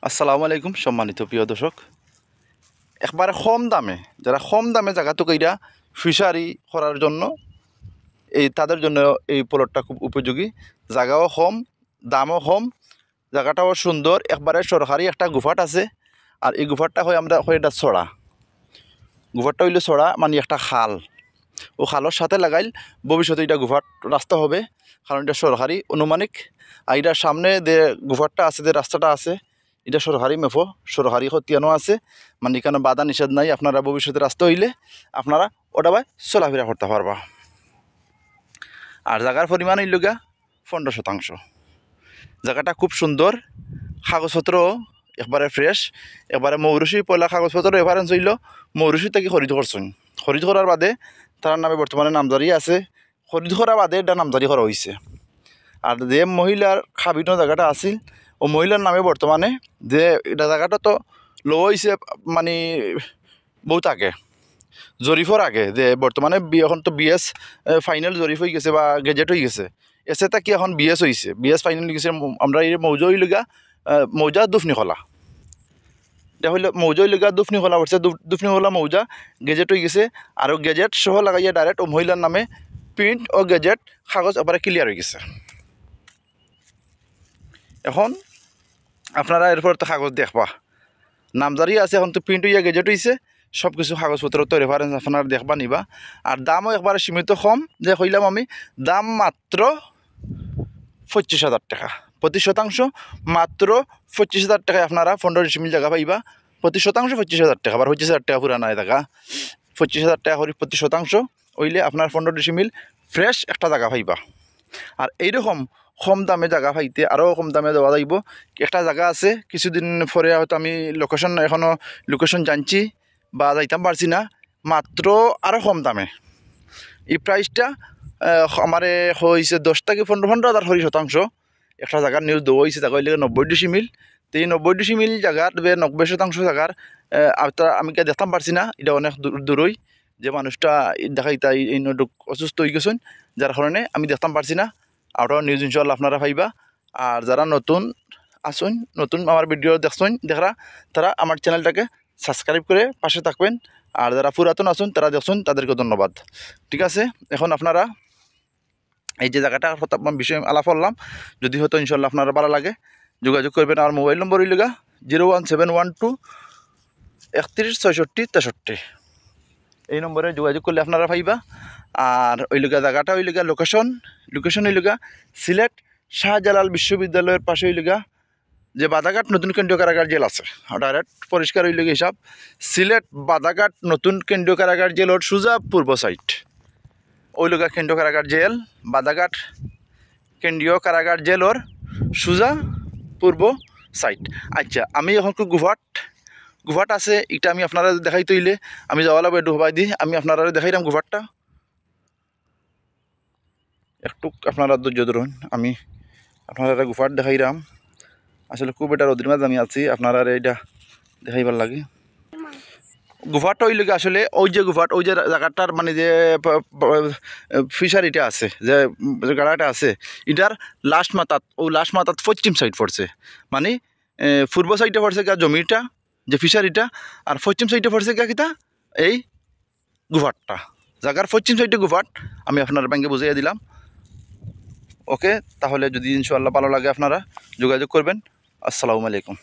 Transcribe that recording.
আসসালামু আলাইকুম সম্মানিত প্রিয় দর্শক, একবারে কম দামে যারা কম দামে জায়গাটো কইরা ফিশারি করার জন্য তাদের জন্য এই প্লটটা খুব উপযোগী। জায়গাও কম, দামও কম, জায়গাটাও সুন্দর। একবারে সরকারি একটা গুফাট আছে, আর এই গুফাটটা আমরা এটা ছড়া। গুফাটটা হইলে ছড়া মানে একটা খাল, ও খালের সাথে লাগাইল ভবিষ্যতে এটা গুফাট রাস্তা হবে, কারণ এটা সরকারি অনুমানিক। আর এটার সামনে যে গুফাটটা আছে, যে রাস্তাটা আছে, এটা সরকারি মেফো, সরকারি খতিয়ানো আছে, মানে এখানে বাধা নিষেধ নাই। আপনারা ভবিষ্যতে রাস্তা হইলে আপনারা ওটা ভাই চলাফেরা করতে পারবা। আর জায়গার পরিমাণ হইল গা 15%। জায়গাটা খুব সুন্দর, কাগজপত্র একবারে ফ্রেশ, একবারে মৌরুষি পয়লা কাগজপত্র রেফারেন্স হইল মৌরুষি থেকে খরিদ করছেন। খরিদ করার বাদে তার নামে বর্তমানে নামজারি আছে, খরিদ করার বাদে এটা নামজারি করা হয়েছে। আর যে মহিলার খাবিনো জায়গাটা আছিল, ও মহিলার নামে বর্তমানে যে এটা জায়গাটা তো লো হয়েছে, মানে বহুত আগে জরিফর আগে, যে বর্তমানে এখন তো বিএস ফাইনাল জরিফ হয়ে গেছে বা গেজেট হয়ে গেছে। এসে তা কি এখন বিএস হয়েছে, বিএস ফাইনাল হয়ে গেছে। আমরা এই মৌজা হইলগা মৌজা দুফনিখলা, এটা হইল মৌজা হইলগা দুফনিখলা পড়ছে। দুফনিখলা মৌজা গেজেট হয়ে গেছে, আর গেজেট সহ লাগাইয়া ডাইরেক্ট ও মহিলার নামে প্রিন্ট ও গেজেট কাগজ আবার ক্লিয়ার হয়ে গেছে। এখন আপনারা এরপর তো কাগজ দেখবা, নামজারি আছে, এখন তো প্রিন্ট হইয়া গেজেট হয়েছে, সব কিছু কাগজপত্র তো রেফারেন্স আপনারা দেখবা নিবা। আর দামও একবারে সীমিত কম, যে কইলাম আমি, দাম মাত্র 25,000 টাকা প্রতি শতাংশ। মাত্র 25,000 টাকায় আপনারা 15 জায়গা পাইবা। প্রতি শতাংশ 25,000 টাকা, আবার 25,000 টাকা পুরা নাই টাকা, 25,000 টাকা করে প্রতি শতাংশ হইলে আপনার 15 ফ্রেশ একটা জায়গা পাইবা। আর এইরকম কম দামে জায়গা পাইতে আরও কম দামে দেওয়া যাইব। একটা জায়গা আছে, কিছুদিন পরে হয়তো আমি এখনও লোকেশন জানছি বা যাইতাম পারছি না, মাত্র আরও কম দামে। এই প্রাইসটা আমারে হয়েছে 10 থেকে 15,000 হরি শতাংশ। একটা জায়গার নিউজ দেওয়া হয়েছে, জায়গা হইলে 90 ডিসিমিল। তো এই 90 ডিসিমিল জায়গার 90% জায়গার আমি কে দেখতাম পারছি না, এটা অনেক দূরই। যে মানুষটা দেখাইতা এই অসুস্থ হয়ে গেছেন, যার কারণে আমি দেখতাম পারছি না। আরও নিউজ ইনশাল্লাহ আপনারা পাইবা। আর যারা নতুন আসুন, নতুন আমার ভিডিও দেখরা, তারা আমার চ্যানেলটাকে সাবস্ক্রাইব করে পাশে থাকবেন। আর যারা পুরাতন আসুন তারা দেখুন, তাদেরকে ধন্যবাদ। ঠিক আছে, এখন আপনারা এই যে জায়গাটা বিষয়ে আলাপ করলাম, যদি হয়তো ইনশাল্লাহ আপনারা ভালো লাগে যোগাযোগ করবেন। আমার মোবাইল নম্বর হইলগা 01712 316663। এই নম্বরে যোগাযোগ করলে আপনারা পাইবা। আর ওইলগা জায়গাটা হইলগা লোকেশন হইলগা সিলেট শাহজালাল বিশ্ববিদ্যালয়ের পাশে হইলগা যে বাদাঘাট নতুন কেন্দ্রীয় কারাগার জেল আছে, ডাইরেক্ট পরিষ্কার হইলগা হিসাব সিলেট বাদাঘাট নতুন কেন্দ্রীয় কারাগার জেলের সোজা পূর্ব সাইড। ওইলগা কেন্দ্রীয় কারাগার জেল, বাদাঘাট কেন্দ্রীয় কারাগার জেলর সোজা পূর্ব সাইড। আচ্ছা, আমি এখন গুফাট আছে, এটা আমি আপনারা দেখাই তৈলে আমি যাওয়া লাগবে একটু হবাই দিই, আমি আপনারা দেখাইলাম গুফাটটা। একটু আপনারা ধৈর্য ধরুন, আমি আপনারা গুফাট দেখাইলাম। আসলে খুব এটা রোদের মাঝে আমি আছি, আপনারা এটা দেখাইবার লাগে। গুফাটটা ওই লোক আসলে ওই যে গুফাট, ওই যে জায়গাটার মানে যে ফিশারিটা আছে, যে গাড়াটা আছে, এটার লাস্ট মাথাত পশ্চিম সাইড পড়ছে। মানে পূর্ব সাইডে পড়ছে গা জমিটা, যে ফিশারিটা, আর পশ্চিম সাইডে পড়ছে গা কিতা এই গুফাটটা। জায়গার পশ্চিম সাইডে গুফাট, আমি আপনার ব্যাংকে বুঝাইয়া দিলাম। ওকে, তাহলে যদি ইনশাআল্লাহ ভালো লাগে আপনারা যোগাযোগ করবেন। আসসালামু আলাইকুম।